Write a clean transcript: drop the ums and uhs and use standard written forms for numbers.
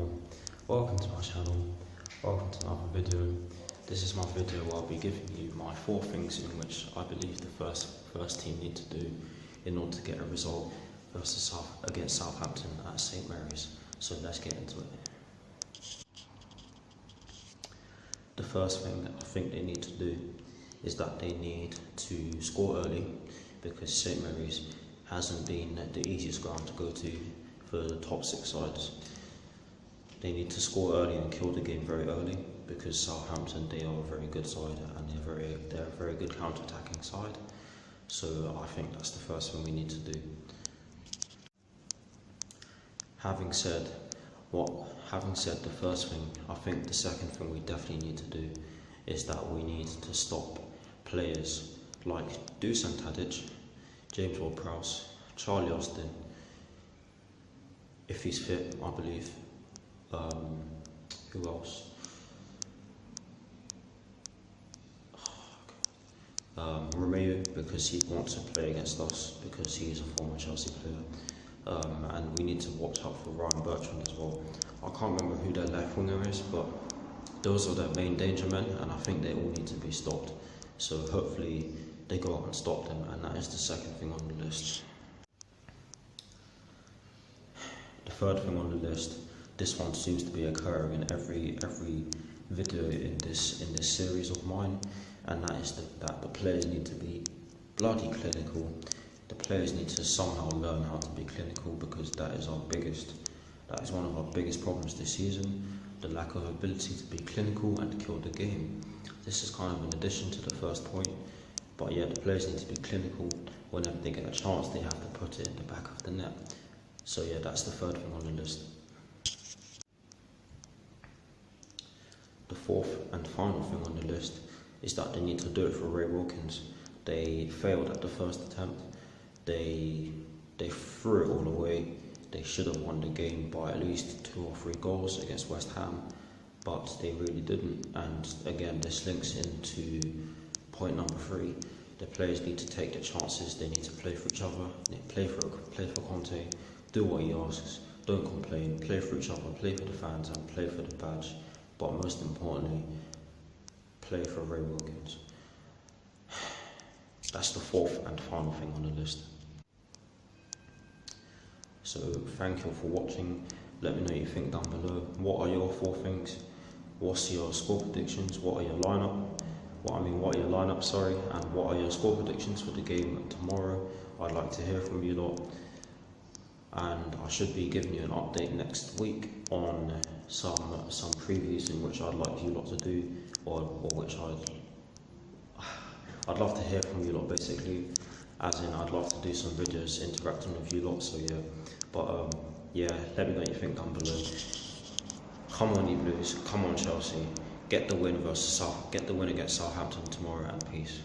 people, welcome to my channel, welcome to another video. This is my video where I'll be giving you my 4 things in which I believe the first team need to do in order to get a result against Southampton at St Mary's. So let's get into it. The first thing I think they need to do is that they need to score early, because St Mary's hasn't been the easiest ground to go to for the top 6 sides. They need to score early and kill the game very early, because Southampton, they are a very good side and they're a very good counter-attacking side. So I think that's the first thing we need to do. Having said the first thing, I think the second thing we definitely need to do is that we need to stop players like Dusan Tadic, James Ward-Prowse, Charlie Austin, if he's fit, I believe. Who else? Romeo, because he wants to play against us, because he is a former Chelsea player. And we need to watch out for Ryan Bertrand as well. I can't remember who their left winger is, but those are their main danger men, and I think they all need to be stopped. So hopefully they go out and stop them, and that is the second thing on the list. The third thing on the list, this one seems to be occurring in every video in this series of mine, and that is that the players need to be bloody clinical. The players need to somehow learn how to be clinical, because that is one of our biggest problems this season, the lack of ability to be clinical and kill the game. This is kind of an addition to the first point, but yeah, the players need to be clinical. Whenever they get a chance, they have to put it in the back of the net. So yeah, that's the third thing on the list. The fourth and final thing on the list is that they need to do it for Ray Wilkins. They failed at the first attempt. They threw it all away. They should have won the game by at least 2 or 3 goals against West Ham, but they really didn't. And again, this links into point number 3. The players need to take their chances. They need to play for each other. Play for Conte. Do what he asks. Don't complain. Play for each other. Play for the fans and play for the badge. But most importantly, play for Ray Wilkins. That's the fourth and final thing on the list. So thank you for watching. Let me know what you think down below. What are your 4 things? What's your score predictions? What are your lineups, and what are your score predictions for the game tomorrow? I'd like to hear from you lot. And I should be giving you an update next week on some previews in which I'd like you lot to do, or which I'd love to hear from you lot, basically, as in I'd love to do some videos interacting with you lot. So yeah, but yeah, let me know what you think down below. Come on, you Blues, come on Chelsea, get the win against Southampton tomorrow, and peace.